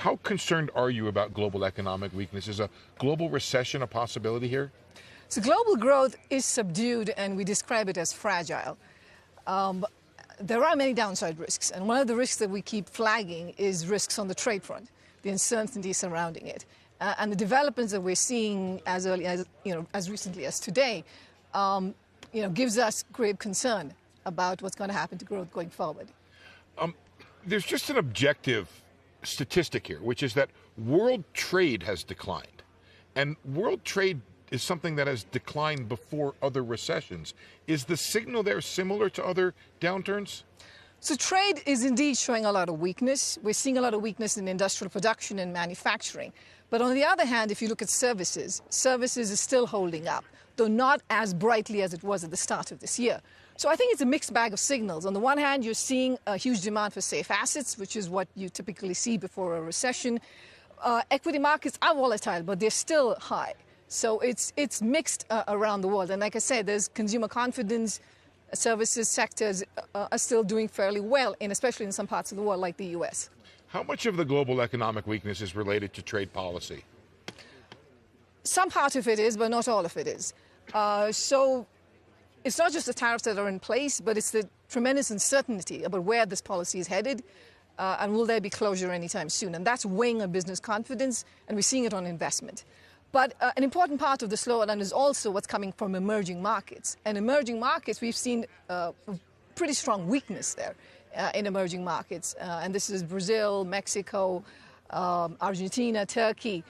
How concerned are you about global economic weakness? Is a global recession a possibility here? So global growth is subdued, and we describe it as fragile. There are many downside risks, and one of the risks that we keep flagging is risks on the trade front, the uncertainty surrounding it, and the developments that we're seeing as early as as recently as today, gives us grave concern about what's going to happen to growth going forward. There's just an objective statistic here, which is that world trade has declined, and world trade is something that has declined before other recessions. Is the signal there similar to other downturns? So trade is indeed showing a lot of weakness. We're seeing a lot of weakness in industrial production and manufacturing. But on the other hand, if you look at services is still holding up, though not as brightly as it was at the start of this year. So I think it's a mixed bag of signals. On the one hand, you're seeing a huge demand for safe assets, which is what you typically see before a recession. Equity markets are volatile, but they're still high. So it's mixed around the world. And like I said, there's consumer confidence, services sectors are still doing fairly well, especially in some parts of the world like the U.S. How much of the global economic weakness is related to trade policy? Some part of it is, but not all of it is. So it's not just the tariffs that are in place, but it's the tremendous uncertainty about where this policy is headed, and will there be closure anytime soon. And that's weighing on business confidence, and we're seeing it on investment. But an important part of the slowdown is also what's coming from emerging markets. And emerging markets, we've seen pretty strong weakness there in emerging markets. And this is Brazil, Mexico, Argentina, Turkey.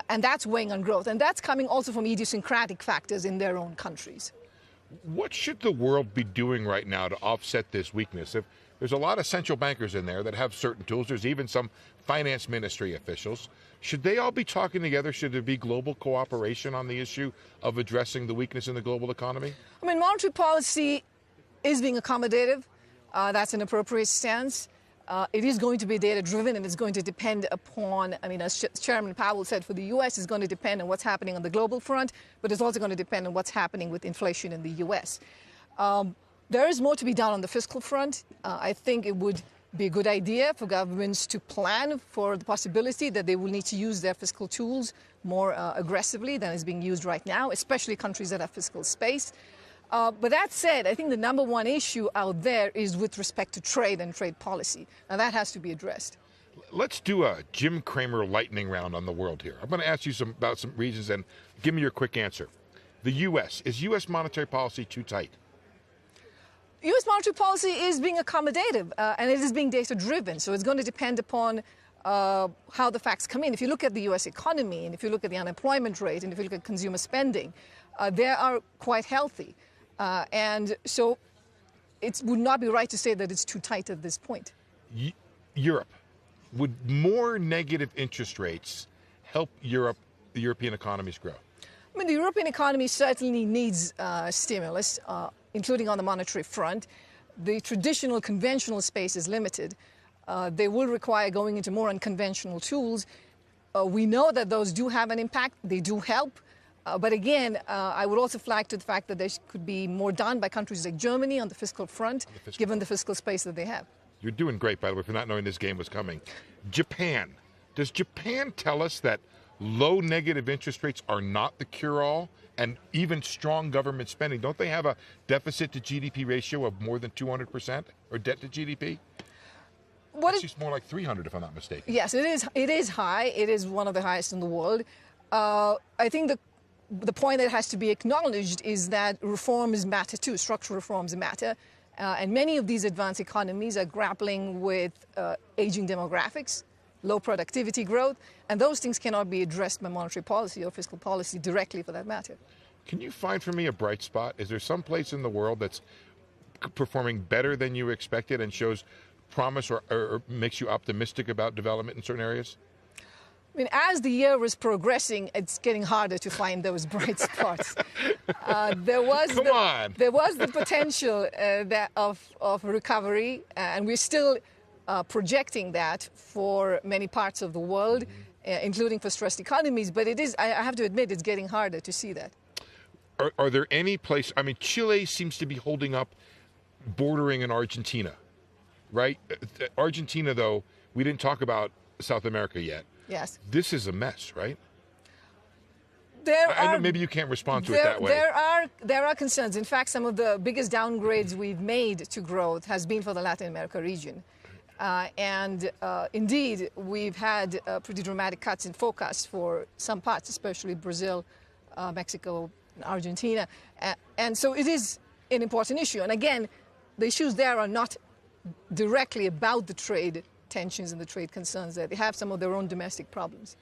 And that's weighing on growth. And that's coming also from idiosyncratic factors in their own countries. What should the world be doing right now to offset this weakness? If there's a lot of central bankers in there that have certain tools. There's even some finance ministry officials. Should they all be talking together? Should there be global cooperation on the issue of addressing the weakness in the global economy? I mean, monetary policy is being accommodative. That's an appropriate stance. It is going to be data-driven, and it's going to depend upon, as Chairman Powell said, for the U.S., it's going to depend on what's happening on the global front, but it's also going to depend on what's happening with inflation in the U.S. There is more to be done on the fiscal front. I think it would be a good idea for governments to plan for the possibility that they will need to use their fiscal tools more aggressively than is being used right now, especially countries that have fiscal space. But that said, I think the number one issue out there is with respect to trade and trade policy. Now, that has to be addressed. Let's do a Jim Cramer lightning round on the world here. I'm going to ask you about some reasons, and give me your quick answer. The U.S., is U.S. monetary policy too tight? U.S. monetary policy is being accommodative, and it is being data-driven. So it's going to depend upon how the facts come in. If you look at the U.S. economy, and if you look at the unemployment rate, and if you look at consumer spending, they are quite healthy. And so it would not be right to say that it's too tight at this point. Europe. Would more negative interest rates help the European economies grow? I mean, the European economy certainly needs stimulus, including on the monetary front. The traditional conventional space is limited. They will require going into more unconventional tools. We know that those do have an impact. They do help. But again, I would also flag to the fact that there could be more done by countries like Germany on the fiscal front, given the fiscal space that they have. You're doing great, by the way, for not knowing this game was coming. Japan. Does Japan tell us that low negative interest rates are not the cure-all, and even strong government spending? Don't they have a deficit to GDP ratio of more than 200%, or debt to GDP? It's more like 300, if I'm not mistaken. Yes, it is high. It is one of the highest in the world. I think the point that has to be acknowledged is that reforms matter too. Structural reforms matter. And many of these advanced economies are grappling with aging demographics, low productivity growth, and those things cannot be addressed by monetary policy or fiscal policy directly, for that matter. Can you find for me a bright spot? Is there some place in the world that's performing better than you expected and shows promise or makes you optimistic about development in certain areas? I mean, as the year was progressing, it's getting harder to find those bright spots. There was the potential of recovery, and we're still projecting that for many parts of the world, including for stressed economies. But I have to admit, it's getting harder to see that. Are there any place? I mean, Chile seems to be holding up, bordering in Argentina, right? Argentina, though, we didn't talk about South America yet. Yes. This is a mess, right? I know maybe you can't respond to it that way. There are concerns. In fact, some of the biggest downgrades we've made to growth has been for the Latin America region. Indeed, we've had pretty dramatic cuts in forecast for some parts, especially Brazil, Mexico, and Argentina. And so it is an important issue. And again, the issues there are not directly about the trade tensions and the trade concerns there. They have some of their own domestic problems.